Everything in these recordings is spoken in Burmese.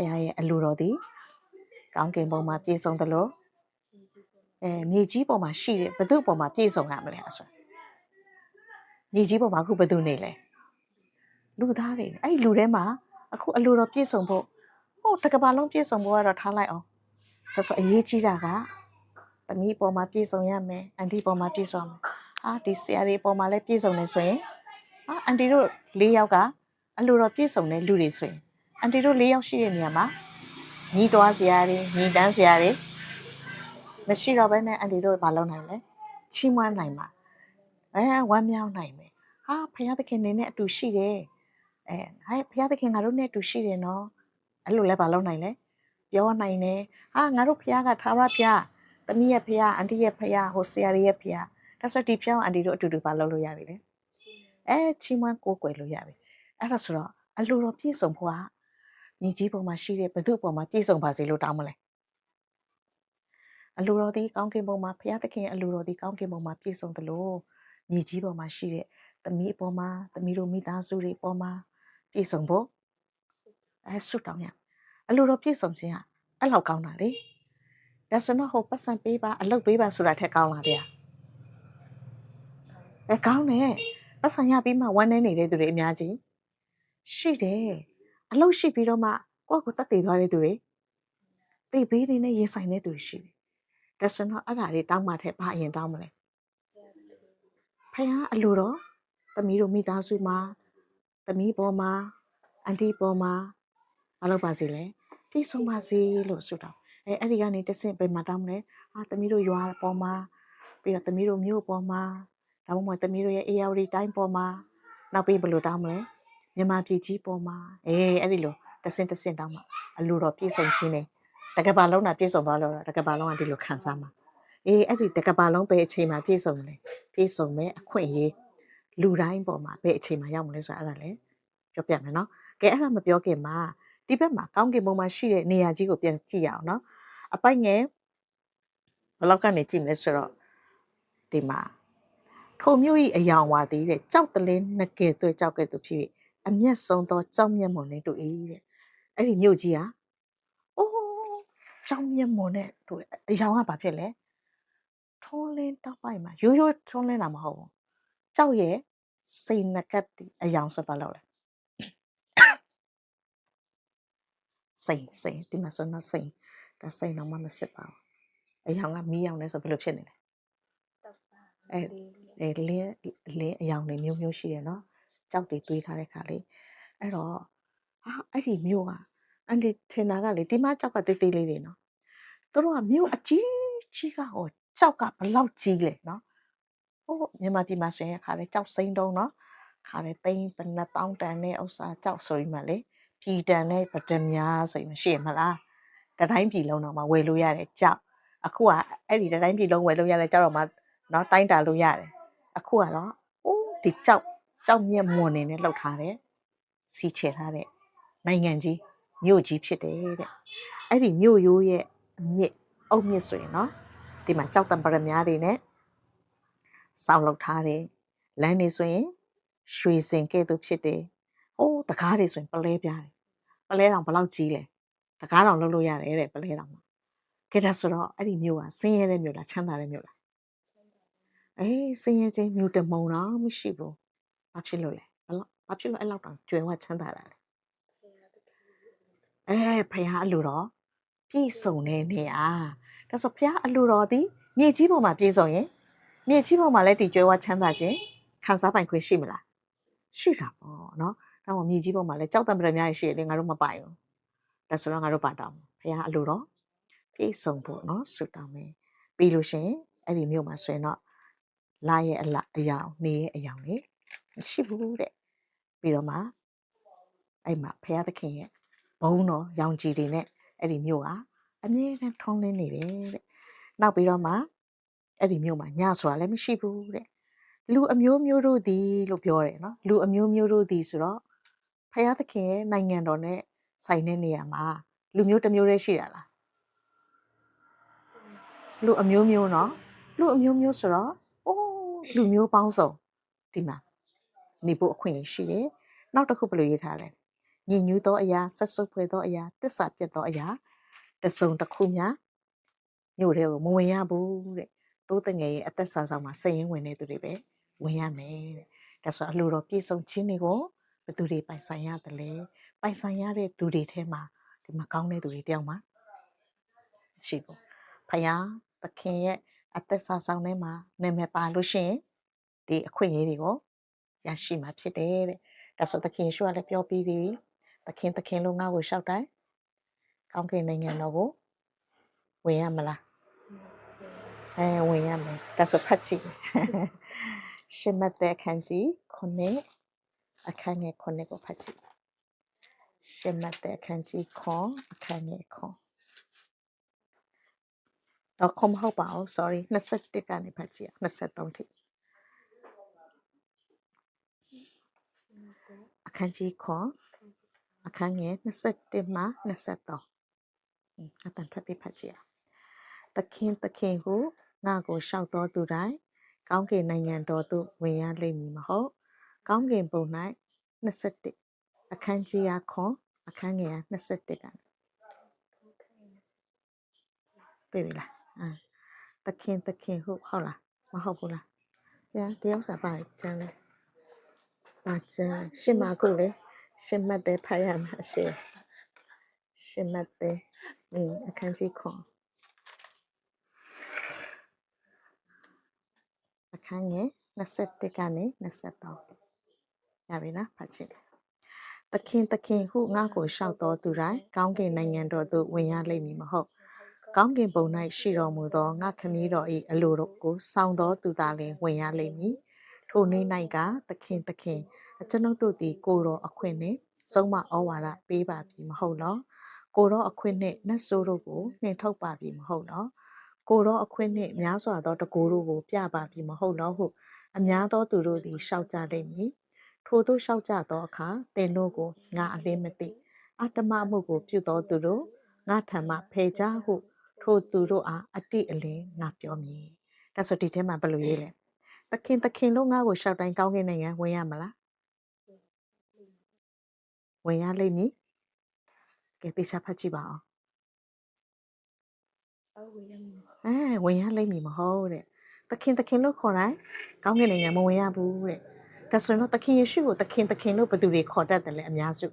ယားရဲ့အလိုတော်သည်ကောင်းကင်ဘုံမှာပြည့်စုံတယ်လို့မြေကြီးပေါ်မှာရှိတဲ့ဘသူ့ပေါ်မှာပြည့်စုံရမလဲဆိုမြေကြီးပေါ်မှာအခုဘသူနေလဲလူသားတွေအဲ့လူထဲမှာအခုအလိုတော်ပြည့်စုံဖို့ဟိုတကဘာလုံးပြည့်စုံဖို့ကတော့ထားလိုက်အောင်ဒါဆိုအရေးကြီးတာကသမီးပေါ်မှာပြည့်စုံရမယ်အန်တီပေါ်မှာပြည့်စုံမယ်ဒီဆရာတွေပေါ်မှာလည်းပြည့်စုံနေဆိုရင်အန်တီတို့၄ယောက်ကအလိုတော်ပြည့်စုံတဲ့လူတွေဆိုရင်အန်တီတို့၄ယောက်ရှိတဲ့နေရာမှာညီတော်ဆရာတွေညီတန်းဆရာတွေမရှိတော့ဘဲနဲ့အန်တီတို့ဘာလုပ်နိုင်လဲချီးမွမ်းနိုင်မှာဝမ်းမြောက်နိုင်မယ်ဖယားသခင်နေနဲ့အတူရှိတယ်ဖယားသခင်ငါတို့နဲ့အတူရှိတယ်နော်အဲ့လိုလဲဘာလုပ်နိုင်လဲပြောနိုင်တယ်ငါတို့ဖယားကထာဝရဖယားသမီးရဲ့ဖယားအန်တီရဲ့ဖယားဟိုဆရာတွေရဲ့ဖယားဒါဆိုဒီဖယားအန်တီတို့အတူတူဘာလုပ်လို့ရပြီလဲချီးမွမ်းကိုးကွယ်လို့ရပြီအဲ့ဒါဆိုတော့အလိုတော်ပြည့်စုံဖို့ကမြေကြီးပေါ်မှာရှိတဲ့ဘု து ပေါ်မှာပြည့်စုံပါစေလို့တောင်းမလဲအလိုတော်ဒီကောင်းကင်ဘုံမှာဖယားသခင်အလိုတော်ဒီကောင်းကင်ဘုံမှာပြည့်စုံတယ်လို့မြေကြီးပေါ်မှာရှိတဲ့သမီးအပေါ်မှာသမီးတို့မိသားစုတွေအပေါ်မှာပြည့်စုံဖို့ဆုတောင်းရအလိုတော်ပြည့်စုံခြင်းကအဲ့လောက်ကောင်းတာလေဒါဆိုတော့ဟိုပတ်စံပေးပါအလုပ်ပေးပါဆိုတာထက်ကောင်းလားဗျာကောင်းတယ်ပတ်စံရပြီးမှဝမ်းနေနေတဲ့သူတွေအများကြီးရှိတယ်အလုပ်ရှိပြီးတော့မှကိုယ့်ကိုတတ်သိသွားတဲ့သူတွေသိပေးနေနဲ့ရင်ဆိုင်တဲ့သူတွေရှိတယ်ဒါဆိုတော့အဲ့ဒါလေးတောင်းမှထက်ဘာအရင်တောင်းမလဲဖယားအလိုတော်သမီးတို့မိသားစုမှာသမီးပေါ်မှာအန်တီပေါ်မှာမလုပ်ပါစေလဲပြည့်စုံပါစေလို့ဆုတောင်းအဲ့ဒီကနေတဆင့်ပဲမတောင်းမလဲသမီးတို့ရွာပေါ်မှာပြီးတော့သမီးတို့မြို့ပေါ်မှာဒါမှမဟုတ်သမီးတို့ရဲ့အေယာဝတီတိုင်းပေါ်မှာနောက်ပြီးဘယ်လိုတောင်းမလဲမြန်မာပြည်ကြီးပေါ်မှာအဲ့ဒီလိုတဆင့်တောင်းမှာအလိုတော်ပြည့်စုံခြင်းနဲ့တကဘာလုံးတာပြည့်စုံသွားလို့တကဘာလုံးကဒီလိုခံစားမှာအဲ့ဒီတကဘာလုံးပဲအချိန်မှာပြည့်စုံလဲပြည့်စုံမဲ့အခွင့်အရေးလူတိုင်းပေါ်မှာဘယ်အချိန်မှာရောက်မလဲဆိုတာအဲ့ဒါလည်းပြောပြမယ်နော်ကဲအဲ့ဒါမပြောခင်မှာဒီဘက်မှာကောင်းကင်ဘုံမှာရှိတဲ့နေရာကြီးကိုပြန်ကြည့်ရအောင်နော်အပိုက်ငယ်ဘလောက်ကနေကြည့်မလဲဆိုတော့ဒီမှာထိုမျိုးဤအယောင်ဝါသည်တဲ့ကြောက်တလင်းနှစ်ကဲ့သို့ကြောက်ကဲ့သို့ဖြစ်အမျက်ဆုံးသောကြောက်မျက်မွန်နဲ့တူ၏တဲ့အဲ့ဒီမြို့ကြီးဟာကြောက်မျက်မွန်နဲ့တူအယောင်ကဘာဖြစ်လဲထုံးလင်းတောက်ပိုက်မှာရိုးရိုးထုံးလင်းတာမဟုတ်ဘူးကြောက်ရဲ့စိန်နကတ်အယောင်ဆိုပါလို့လဲစိန်ဒီမှာဆိုတော့စိန်ဒါစိန်တော့မစစ်ပါဘူးအယောင်ကမီးယောင်လဲဆိုဘယ်လိုဖြစ်နေလဲလင်းအယောင်တွေမျိုးရှိရနော်ကြောက်တွေတွေးထားတဲ့ခါလေးအဲ့တော့အဲ့ဒီမျိုးကအန်ဒီထင်တာကလေဒီမှာကြောက်ကတေးသေးလေးတွေနော်သူတို့ကမျိုးအကြီးကဟောကြောက်ကဘလောက်ကြီးလဲနော်ဟိုမြန်မာပြည်မှာဆိုရင်ခါလေကြောက်စိမ့်တုံးနော်ခါလေသိန်းဘယ်နှတောင်းတန်တဲ့ဥစ္စာကြောက်ဆိုရင်မှလေပြည်တန်တဲ့ပဒများဆိုရင်မရှိရမလားတတိုင်းပြည်လုံးတော့မှဝယ်လို့ရတယ်ကြောက်အခုကအဲ့ဒီတတိုင်းပြည်လုံးဝယ်လို့ရတယ်ကြောက်တော့မှနော်တိုင်းတာလို့ရတယ်အခုကတော့ဒီကြောက်မြက်မွန်နေနဲ့လှုပ်ထားတယ်စီချေထားတဲ့နိုင်ငံကြီးမြို့ကြီးဖြစ်တယ်တဲ့အဲ့ဒီမြို့ရိုးရဲ့အမြင့်အုတ်မြင့်ဆိုရင်နော်ဒီမှာကြောက်တံပရများတွေနဲ့စောင်းလုပ်ထားတယ်လမ်းတွေဆိုရင်ရွှေစင်ကဲ့သို့ဖြစ်တယ်တကားတွေဆိုရင်ပလဲပြားတယ်ပလဲတောင်ဘလောက်ကြီးလဲတကားတောင်လုပ်လို့ရတယ်တဲ့ပလဲတောင်ကဲဒါဆိုတော့အဲ့ဒီမြို့ကဆင်းရဲတဲ့မြို့လားချမ်းသာတဲ့မြို့လားဆင်းရဲခြင်းမြို့တမုံတော့မရှိဘူးဘာဖြစ်လို့လဲဘာဖြစ်လို့အဲ့လောက်တောင်ကျွယ်ဝချမ်းသာတာလဲဖယားအလိုတော်ပြည့်စုံတဲ့နေရာဒါဆိုဖယားအလိုတော်ဒီမြေကြီးပေါ်မှာပြည့်စုံရင်မြေကြီးပေါ်မှာလည်းဒီကျွယ်ဝချမ်းသာခြင်းခံစားပိုင်ခွင့်ရှိမလားရှိတာပေါ့နော်ဒါမှမြေကြီးပေါ်မှာလည်းကြောက်တံပရများရှိတယ်လေငါတို့မပိုင်ဘူးဒါဆိုတော့ငါတို့ပါတောင်းဖယားအလိုတော်ပြည့်စုံဖို့နော်ဆုတောင်းမယ်ပြီးလို့ရှင်အဲ့ဒီမြို့မှာဆိုရင်တော့လာရဲ့အယောင်နေရဲ့အယောင်လေမရှိဘူးတဲ့ပြီးတော့မှအဲ့မှာဖယားသခင်ရဲ့ဘုန်းတော်ရောင်ကြီးတွေနဲ့အဲ့ဒီမြို့ကအမြဲတမ်းထုံးလင်းနေတယ်တဲ့နောက်ပြီးတော့မှအဲ့ဒီမြို့မှာညဆိုတာလည်းမရှိဘူးတဲ့လူအမျိုးမျိုးတို့သည်လို့ပြောတယ်နော်လူအမျိုးမျိုးတို့သည်ဆိုတော့ဖယားသခင်ရဲ့နိုင်ငံတော်နဲ့ဆိုင်တဲ့နေရာမှာလူမျိုးတစ်မျိုးတည်းရှိတာလားလူအမျိုးမျိုးနော်လူအမျိုးမျိုးဆိုတော့လူမျိုးပေါင်းစုံဒီမှာနေဖို့အခွင့်အရေးရှိတယ်နောက်တစ်ခုဘယ်လိုရေးထားလဲ ညီညွတ်သောအရာဆက်စုပ်ဖွယ်သောအရာတစ္ဆာပြတ်သောအရာတစုံတစ်ခုများမြို့တွေကိုမဝင်ရဘူးတဲ့တိုးတငယ်ရဲ့အသက်စာဆောင်မှာစိတ်ရင်းဝင်နေသူတွေပဲဝင်ရမယ်တဲ့ဒါဆိုအလိုတော်ပြည့်စုံခြင်းတွေကိုဘယ်သူတွေပိုင်ဆိုင်ရတယ်လဲပိုင်ဆိုင်ရတဲ့သူတွေထဲမှာဒီမကောင်းတဲ့သူတွေတယောက်မှာရှိဘူးဖယားသခင်ရဲ့အသက်စာဆောင်ထဲမှာနာမည်ပါလို့ရှိရင်ဒီအခွင့်အရေးတွေကိုရရှိမှာဖြစ်တယ်တဲ့ဒါဆိုသခင်ရှုကလည်းပြောပြီးပြီသခင်လို့ငါ့ကိုရှောက်တိုင်းကောင်းကင်နိုင်ငံတော်ကိုဝင်ရမလားဝင်ရမယ်ဒါဆိုဖတ်ကြည့်ရှမတ်တဲ့အခန်းကြီး9အခန်းငယ်9ကိုဖတ်ကြည့်ရှမတ်တဲ့အခန်းကြီး9အခန်းငယ်9တော့မဟုတ်ပါဘူး sorry 21ကနေဖတ်ကြည့်23ထိအခန်းကြီး9အခန်းငယ်21မှ23အတန်ထွက်ပြီးဖတ်ကြည့်သခင်ဟုငါကိုရှောက်တော်သူတိုင်းကောင်းကင်နိုင်ငံတော်သို့ဝင်ရလိမ့်မည်မဟုတ်ကောင်းကင်ဘုံ၌21အခန်းကြီး9အခန်းငယ်21ကနေတွေ့ပြီလားသခင်ဟုဟုတ်လားမဟုတ်ဘူးလားညာတယောက်စားပါကျန်လဲပါကျန်ရှင်းမကုလေရှင်းမတ်တဲ့ဖတ်ရမှာရှင်းမတ်တဲ့အခန်းကြီးအခန်းငယ်21ကနေ23ရပြီလားဖတ်ကြည့်သခင်ဟုငါ့ကိုရှောက်တော်သူတိုင်းကောင်းကင်နိုင်ငံတော်သို့ဝင်ရလိမ့်မည်မဟုတ်ကောင်းကင်ဘုံ၌ရှိတော်မူသောငါခမည်းတော်၏အလိုတော်ကိုစောင့်တော်သူသာလျှင်ဝင်ရလိမ့်မည်ထိုနေ့၌ကသခင်အကျွန်ုပ်တို့သည်ကိုတော်အခွင့်နှင့်ဆုံးမဩဝါဒပေးပါပြီမဟုတ်လောကိုတော်အခွင့်နှင့်နတ်ဆိုးတို့ကိုနှင်ထုတ်ပါပြီမဟုတ်လောကိုတော်အခွင့်နှင့်များစွာသောတကူတို့ကိုပြပါပြီမဟုတ်လောဟုအများသောသူတို့သည်ရှောက်ကြလိမ့်မည်ထိုသို့ရှောက်ကြသောအခါသင်တို့ကိုငါအလင်းမသိအတ္တမမှုကိုပြုသောသူတို့ငါထံမှဖယ်ကြဟုထိုသူတို့အားအတိအလင်းငါပြောမည်ဒါဆိုဒီထဲမှာဘယ်လိုရေးလဲသခင်လို့ငါ့ကိုရှောက်တိုင်းကောင်းကင်နိုင်ငံဝင်ရမလားဝင်ရလိမ့်မည်ကဲတေချာဖတ်ကြည့်ပါအောင်ဝင်ရလိမ့်မည်မဟုတ်တဲ့သခင်လို့ခေါ်တိုင်းကောင်းကင်နိုင်ငံမဝင်ရဘူးတဲ့ဒါဆိုရင်တော့သခင်ယေရှုကိုသခင်လို့ဘယ်သူတွေခေါ်တတ်တယ်လဲအများစု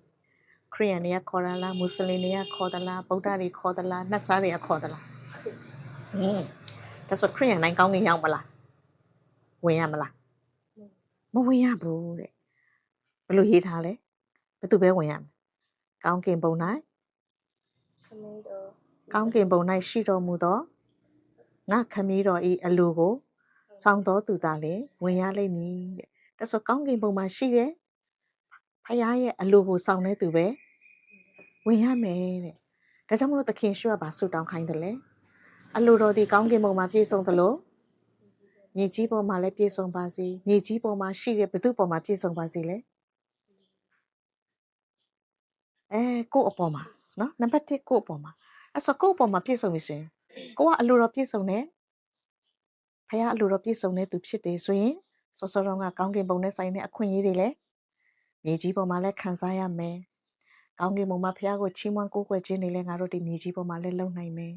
ခရိယန်တွေကခေါ်တာလားမွတ်စလင်တွေကခေါ်သလားဗုဒ္ဓတွေခေါ်သလားနတ်စားတွေကခေါ်သလားဒါဆိုခရိယန်တိုင်းကောင်းကင်ရောက်မလားဝင်ရမလားမဝင်ရဘူးတဲ့ဘယ်လိုရေးထားလဲဘယ်သူပဲဝင်ရမလဲကောင်းကင်ဘုံ၌ရှိတော်မူသောငါခမည်းတော်ဤအလိုကိုစောင့်တော်သူသာလေဝင်ရလိမ့်မည်တဲ့ဒါဆိုကောင်းကင်ဘုံမှာရှိတဲ့ဖခင်ရဲ့အလိုကိုစောင့်နေသူပဲဝင်ရမယ်တဲ့ဒါကြောင့်မလို့သခင်ရှုကဘာဆုတောင်းခိုင်းတယ်လဲအလိုတော်ဒီကောင်းကင်ဘုံမှာပြည့်စုံသလိုမြေကြီးပေါ်မှာလည်းပြည့်စုံပါစေမြေကြီးပေါ်မှာရှိတဲ့ဘု து ပေါ်မှာပြည့်စုံပါစေလေကိုယ့်အပေါ်မှာနော်နံပါတ်1ကိုယ့်အပေါ်မှာအဲ့ဆိုကိုယ့်အပေါ်မှာပြည့်စုံပြီဆိုရင်ကိုကအလိုတော်ပြည့်စုံတယ်ဖခင်အလိုတော်ပြည့်စုံတဲ့သူဖြစ်တယ်ဆိုရင်စောစောတုန်းကကောင်းကင်ဘုံနဲ့ဆိုင်တဲ့အခွင့်အရေးတွေလည်းမြေကြီးပေါ်မှာလည်းခံစားရမယ်ကောင်းကင်ဘုံမှာဖခင်ကိုချီးမွမ်းကိုးကွယ်ခြင်းတွေလည်းငါတို့ဒီမြေကြီးပေါ်မှာလည်းလုပ်နိုင်မယ်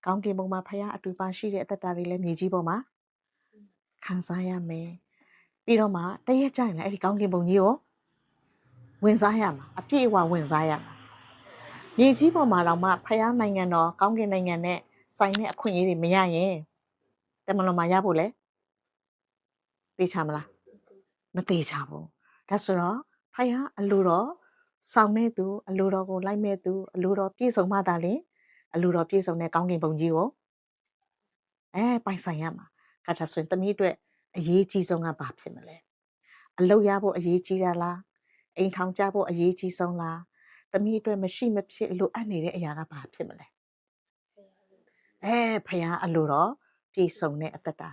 ကောင်းကင်ဘုံမှာဖခင်အတူပါရှိတဲ့အသက်တာတွေလည်းမြေကြီးပေါ်မှာခံစားရမယ်ပြီးတော့မှတရက်ကြရင်လည်းအဲ့ဒီကောင်းကင်ဘုံကြီးကိုဝင်စားရမှာအပြည့်အဝဝင်စားရမှာမြေကြီးပေါ်မှာတော့မှဖခင်နိုင်ငံတော်ကောင်းကင်နိုင်ငံနဲ့ဆိုင်တဲ့အခွင့်အရေးတွေမရရင်တမန်တော်မှာရဖို့လဲသိချမလားမသိချဘူးဒါဆိုတော့ဖခင်အလိုတော်ဆောင်နေသူအလိုတော်ကိုလိုက်မဲ့သူအလိုတော်ပြည့်စုံမှသာလေအလိုတော်ပြည့်စုံတဲ့ကောင်းကင်ဘုံကြီးကိုပိုင်ဆိုင်ရမှာဒါဆိုရင်တမီးအတွက်အရေးကြီးဆုံးကဘာဖြစ်မလဲအလုပ်ရဖို့အရေးကြီးတာလားအိမ်ထောင်ကြဖို့အရေးကြီးဆုံးလားတမီးအတွက်မရှိမဖြစ်လိုအပ်နေတဲ့အရာကဘာဖြစ်မလဲဖခင်အလိုတော်ပြည့်စုံတဲ့အသက်တာ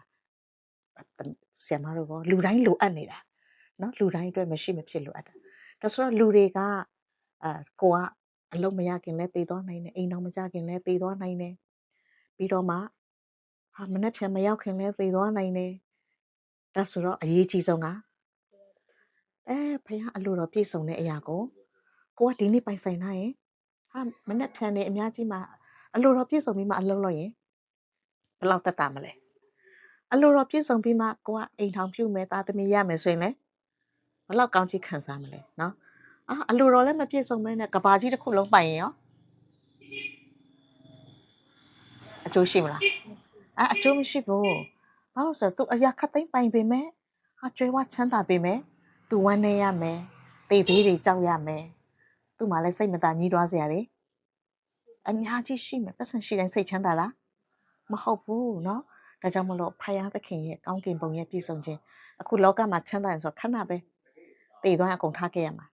ဆရာမတို့ကလူတိုင်းလိုအပ်နေတာနော်လူတိုင်းအတွက်မရှိမဖြစ်လိုအပ်တာဒါဆိုတော့လူတွေကကိုကအလုပ်မရခင်လဲတည်သွားနိုင်တယ်အိမ်တော်မကြခင်လဲတည်သွားနိုင်တယ်ပြီးတော့မှမနှက်ဖြန်မရောက်ခင်လဲတည်သွားနိုင်တယ်ဒါဆိုတော့အရေးကြီးဆုံးကဖခင်အလိုတော်ပြည့်စုံတဲ့အရာကို ကိုကဒီနေ့ပိုင်ဆိုင်ထားရင်ဟာမနဲ့ဖြန်နေအများကြီးမှအလိုတော်ပြည့်စုံပြီးမှအလုံးလို့ရင်ဘယ်လောက်တက်တာမလဲအလိုတော်ပြည့်စုံပြီးမှကိုကအိမ်ထောင်ပြုမယ်သားသမီးရမယ်ဆိုရင်လေဘယ်လောက်ကောင်းချီးခံစားမလဲနော်အလိုတော်လည်းမပြည့်စုံမဲနဲ့ကဘာကြီးတစ်ခုလုံးပိုင်ရင်ရောအကျိုးရှိမလားအကျိုးမရှိဘူးဘာလို့ဆိုတော့သူအရာခတ်သိမ်းပိုင်ပေမဲ့ကျွေးဝချမ်းသာပေမဲ့သူဝမ်းနေရမယ်တေဘေးတွေကြောက်ရမယ်သူ့မှာလည်းစိတ်မသာညှိတွားစရာတွေအများကြီးရှိမယ်ပတ်စံရှိတိုင်းစိတ်ချမ်းသာလားမဟုတ်ဘူးเนาะဒါကြောင့်မလို့ဖယားသခင်ရဲ့ကောင်းကင်ဘုံရဲ့ပြည့်စုံခြင်းအခုလောကမှာချမ်းသာရင်ဆိုခဏပဲတည်သွားအကုန်ထားခဲ့ရမှာ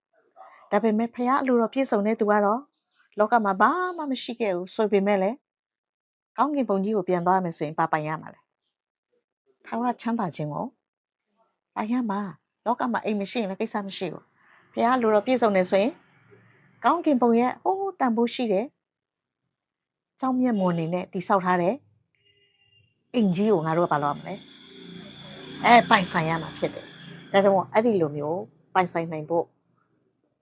ဒါပေမဲ့ဖယားအလိုတော်ပြည့်စုံတဲ့သူကတော့လောကမှာဘာမှမရှိခဲ့ဘူးဆိုပေမဲ့လည်းကောင်းကင်ဘုံကြီးကိုပြန်သွားမယ်ဆိုရင်ပိုင်ရမှာလေထာဝရချမ်းသာခြင်းကိုပိုင်ရမှာလောကမှာအိမ်မရှိရင်လည်းကိစ္စမရှိဘူးဖယားအလိုတော်ပြည့်စုံနေဆိုရင်ကောင်းကင်ဘုံရဲ့ဟိုးတန်ဖိုးရှိတယ်ကြောင်းမြတ်မွန်နေနဲ့တိဆောက်ထားတယ်အိမ်ကြီးကိုငါတို့ကဘာလုပ်ရမလဲပိုင်ဆိုင်ရမှာဖြစ်တယ်ဒါကြောင့်မို့အဲ့ဒီလိုမျိုးပိုင်ဆိုင်နိုင်ဖို့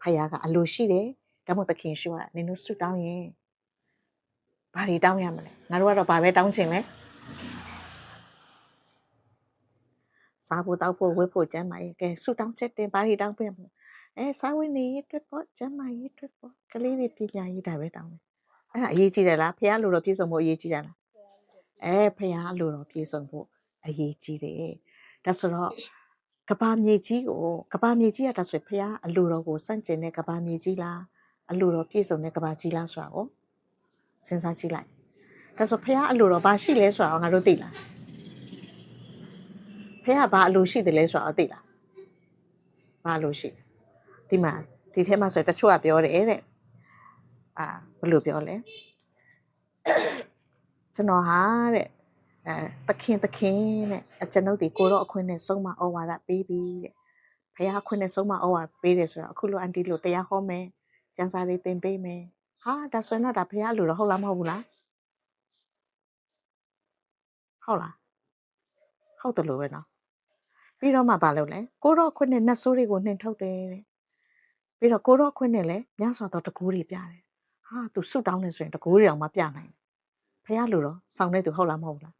ဖယားကအလိုရှိတယ်ဒါမှမဟုတ်သခင်ရှုကနင်တို့ဆုတောင်းရင်ဘာတွေတောင်းရမလဲငါတို့ကတော့ဘာပဲတောင်းချင်လဲစားဖို့တောက်ဖို့ဝတ်ဖို့ကျန်းမာရေးကဲဆုတောင်းချက်တင်ဘာတွေတောင်းပြမလဲစားဝတ်နေရေးအတွက်ပေါ့ကျန်းမာရေးအတွက်ပေါ့ကလေးတွေပညာရေးဒါပဲတောင်းတယ်အဲ့ဒါအရေးကြီးတယ်လားဖယားလိုတော့ပြည့်စုံဖို့အရေးကြီးတာလားဖယားလိုတော့ပြည့်စုံဖို့အရေးကြီးတယ်ဒါဆိုတော့ကဘာမြေကြီးကဒါဆိုဖယားအလိုတော်ကိုစန့်ကျင်တဲ့ကဘာမြေကြီးလားအလိုတော်ပြည့်စုံတဲ့ကဘာကြီးလားဆိုတာကိုစဉ်းစားကြည့်လိုက်ဒါဆိုဖယားအလိုတော်ဘာရှိလဲဆိုတာငါတို့သိလားဖယားဘာအလိုရှိတယ်လဲဆိုတာသိလားဘာအလိုရှိဒီမှာဒီထဲမှာဆိုတချို့ကပြောတယ်တဲ့ဘယ်လိုပြောလဲကျွန်တော်ဟာတဲ့သခင်တဲ့အကျွန်ုပ်ဒီကိုတော့အခွင့်နဲ့ဆုံးမဩဝါဒပေးပြီးတဲ့ဖယားခွင့်နဲ့ဆုံးမဩဝါဒပေးတယ်ဆိုတော့အခုလိုအန်တီလိုတရားဟောမယ်ကျမ်းစာတွေသင်ပေးမယ်ဒါဆိုရင်တော့ဒါဖယားလိုတော့ဟုတ်လားမဟုတ်ဘူးလားဟုတ်လားဟုတ်တယ်လို့ပဲနော်ပြီးတော့မှဘာလုပ်လဲကိုတော့ခွင့်နဲ့နတ်ဆိုးတွေကိုနှင်ထုတ်တယ်တဲ့ပြီးတော့ကိုတော့ခွင့်နဲ့လည်းညဆိုတော့တကူတွေပြတယ်သူဆုတောင်းနေဆိုရင်တကူတွေအောင်မပြနိုင်ဖယားလိုတော့စောင်းနေသူဟုတ်လားမဟုတ်လား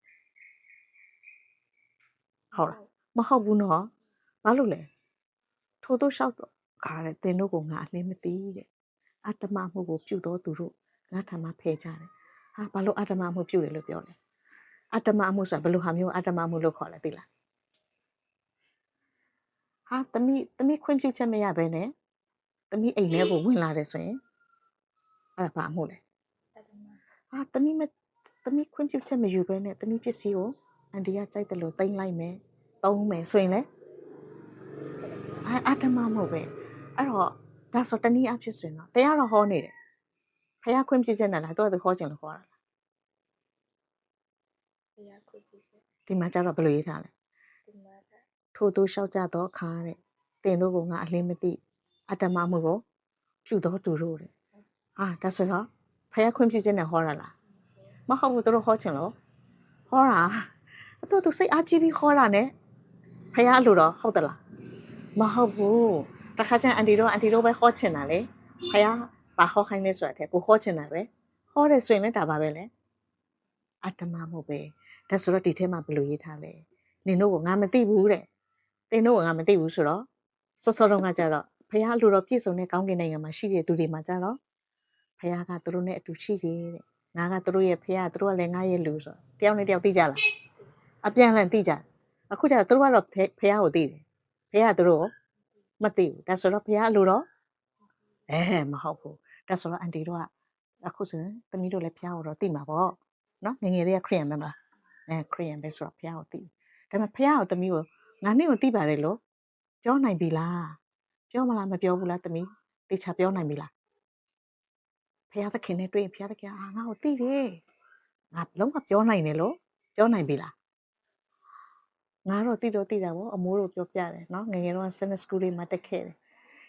ဟုတ်လားမဟုတ်ဘူးနော်ဘာလို့လဲထို့သို့လျှောက်တော့ခါတဲ့သင်တို့ကိုငါအနှင်းမသိတဲ့အတ္တမမှုကိုပြုတော်သူတို့ငါထံမှာဖယ်ကြတယ်ဘာလို့အတ္တမမှုပြုတယ်လို့ပြောလဲအတ္တမမှုဆိုတာဘယ်လိုဟာမျိုးအတ္တမမှုလို့ခေါ်လဲသိလားသမီးခွင့်ပြုချက်မရဘဲနဲ့သမီးအိမ်ထဲကိုဝင်လာတယ်ဆိုရင်အဲ့ဒါဘာမှုလဲသမီးခွင့်ပြုချက်မယူဘဲနဲ့သမီးပစ္စည်းကိုအန်တီကကြိုက်တယ်လို့တင်လိုက်မယ်သုံးမယ်ဆိုရင်လေအတ္တမမှုပဲအဲ့တော့ဒါဆိုတနည်းအားဖြင့်ဆိုရင်တော့တရားတော်ဟောနေတယ်ဖယားခွင့်ပြုချက်နဲ့လားသူဟောခြင်းလို့ဟောတာလားဖယားခွင့်ပြုချက်ဒီမှာကျတော့ဘယ်လိုရေးထားလဲထို့သူလျှောက်ကြတော့ခါတဲ့တင်တို့ကငါအလင်းမသိအတ္တမမှုကိုပြုတော်သူတို့တဲ့ဒါဆိုတော့ဖယားခွင့်ပြုချက်နဲ့ဟောတာလားမဟုတ်ဘူးသူတို့ဟောခြင်းလို့ဟောတာသူစိတ်အားကြီးပြီးဟောတာ ਨੇ ဖယားလို့တော့ဟုတ်သလားမဟုတ်ဘူးတခါကျရင်အန်တီတို့ပဲဟောချင်တာလေဖယားဘာဟောခိုင်းလဲဆိုတာတဲ့ကိုဟောချင်တာပဲဟောတယ်ဆိုရင်လည်းဒါပါပဲလေအတ္တမမှုပဲဒါဆိုတော့ဒီထဲမှာဘယ်လိုရေးထားလဲနင်တို့ကငါမသိဘူးတဲ့သင်တို့ကငါမသိဘူးဆိုတော့စောတော့ကကြတော့ဖယားလူတော်ပြည့်စုံတဲ့ကောင်းကင်နိုင်ငံမှာရှိတဲ့သူတွေမှာကြတော့ဖယားကသူတို့နဲ့အတူရှိတယ်တဲ့ငါကသူတို့ရဲ့ဖယားသူတို့ကလည်းငါရဲ့လူဆိုတယောက်နဲ့တယောက်သိကြလားအပြန်လှန်သိကြအခုကျတော့သူတို့ကတော့ဖယားကိုသိတယ်ဖယားကသူတို့မသိဘူးဒါဆိုတော့ဖယားလူတော်မဟုတ်ဘူးဒါဆိုတော့အန်တီတို့ကအခုဆိုရင်သမီးတို့လည်းဖယားကိုတော့သိမှာပေါ့နော်ငယ်ငယ်လေးကခရစ်ယာန်ပဲမလားခရစ်ယာန်ပဲဆိုတော့ဖယားကိုသိဒါပေမဲ့ဖယားကိုသမီးကိုငါနဲ့ကိုသိပါတယ်လို့ပြောနိုင်ပြီလားပြောမလားမပြောဘူးလားသမီးတေချာပြောနိုင်ပြီလားဖယားသခင်နဲ့တွေ့ရင်ဖယားသခင်ငါ့ကိုသိတယ်ငါလုံးဝပြောနိုင်တယ်လို့ပြောနိုင်ပြီလားငါတော့သိတာပေါ့အမိုးတို့ပြောပြတယ်နော်ငယ်ငယ်တော့ Sunday School လေးမှာတက်ခဲ့တယ်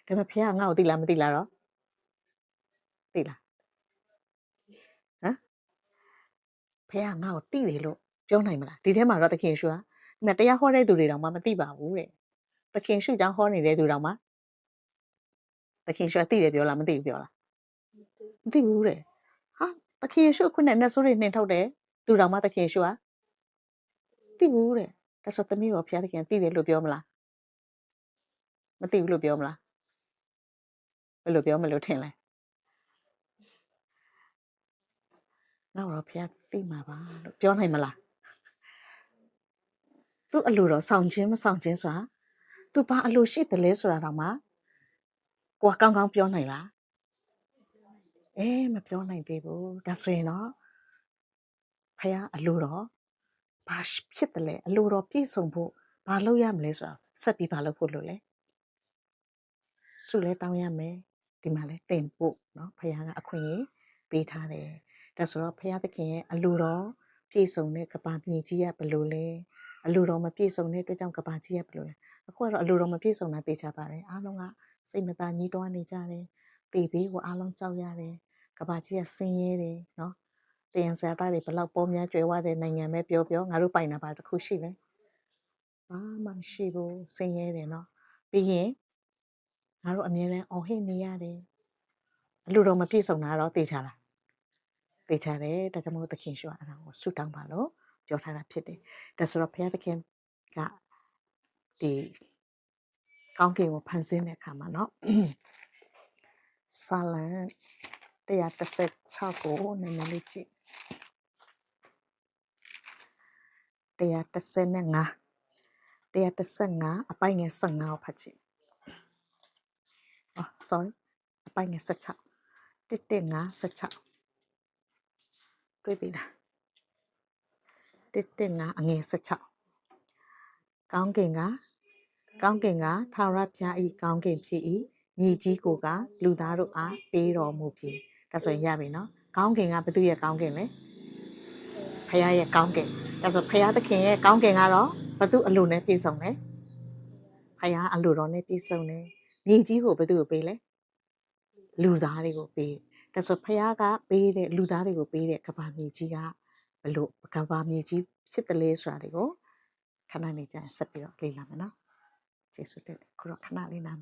ဒါပေမဲ့ဖယားငါ့ကိုသိလားမသိလားတော့သိလားဖယားငါ့ကိုသိတယ်လို့ပြောနိုင်မလားဒီထဲမှာတော့သခင်ရှုဟာတရားဟောတဲ့သူတွေတောင်မှမသိပါဘူးတဲ့သခင်ရှုကြောင့်ဟောနေတဲ့သူတောင်မှ သခင်ယေရှုသိတယ်ပြောလားမသိဘူးပြောလားမသိဘူးတဲ့ဟာသခင်ယေရှုခုနဲ့နဲ့ဆိုးတွေနှင်ထုတ်တယ်သူတော်မှသခင်ယေရှုကသိဘူးတဲ့ဒါဆိုသမီးရောဘုရားသခင်သိတယ်လို့ပြောမလားမသိဘူးလို့ပြောမလားဘယ်လိုပြောမလို့ထင်လဲနောက်တော့ဘုရားသိမှာပါလို့ပြောနိုင်မလားသူအလိုတော်ဆောင်ခြင်းမဆောင်ခြင်းဆိုတာသူဘာအလိုရှိတယ်လဲဆိုတာတော့မှကိုကကောင်းကောင်းပြောနိုင်လားမပြောနိုင်သေးဘူးဒါဆိုရင်တော့ဖះအလိုတော်ဘာဖြစ်တယ်လဲအလိုတော်ပြည့်စုံဖို့ဘာလုပ်ရမလဲဆိုတာဆက်ပြီးဘာလုပ်ဖို့လို့လဲဆုလဲတောင်းရမယ်ဒီမှာလဲတင်ဖို့เนาะဖះကအခွင့်အရေးပေးထားတယ်ဒါဆိုတော့ဖះသခင်ရဲ့အလိုတော်ပြည့်စုံတဲ့ကဘာမြေကြီးကဘယ်လိုလဲအလိုတော်မပြည့်စုံတဲ့အတွက်ကြောင့်ကဘာကြီးကဘယ်လိုလဲအခုကတော့အလိုတော်မပြည့်စုံတာသိချပါတယ်အားလုံးကစိတ်မသာညှိတွားနေကြတယ်တေဘေးကိုအားလုံးကြောက်ရတယ်ကဘာကြီးကဆင်းရဲတယ်เนาะတင်ဆရာသားတွေဘလောက်ပေါများကျွဲဝတဲ့နိုင်ငံပဲပြောငါတို့ပိုင်တာပါတခုရှိလဲဘာမှမရှိဘူးဆင်းရဲတယ်เนาะပြီးရင်ငါတို့အမြဲတမ်းအော်ဟစ်နေရတယ်အလိုတော်မပြည့်စုံတာတော့သိချလားသိချတယ်ဒါကြောင့်မို့သခင်ရှုအဲ့ဒါကိုဆုတောင်းပါလို့ပြောထားတာဖြစ်တယ်ဒါဆိုတော့ဘုရားသခင်ကဒီကောင်းကင်ကိုဖန်ဆင်းတဲ့အခါမှာเนาะစာလံ116ကိုနည်းနည်းလေးကြည့်115အပိုင်ငယ်15ကိုဖတ်ကြည့်sorry အပိုင်ငယ်16 115တွေ့ပြီလား115အငယ်16ကောင်းကင်ကထာဝရဘုရား၏ကောင်းကင်ဖြစ်၏မြေကြီးကိုကလူသားတို့အားပေးတော်မူပြီဒါဆိုရင်ရပြီနော်ကောင်းကင်ကဘသူရဲ့ကောင်းကင်လဲဘုရားရဲ့ကောင်းကင်ဒါဆိုဘုရားသခင်ရဲ့ကောင်းကင်ကတော့ဘသူအလိုနဲ့ပြည့်စုံလဲဘုရားအလိုတော်နဲ့ပြည့်စုံတယ်မြေကြီးကိုဘသူကိုပေးလဲလူသားတွေကိုပေးဒါဆိုဘုရားကပေးတဲ့လူသားတွေကိုပေးတဲ့ကဘာမြေကြီးကဘလို့ကဘာမြေကြီးဖြစ်တယ်လဲဆိုတာတွေကိုခဏနေကြဆက်ပြီးတော့လေ့လာမယ်နော်ကျေးဇူးတင်ခုတော့ခဏလေးနား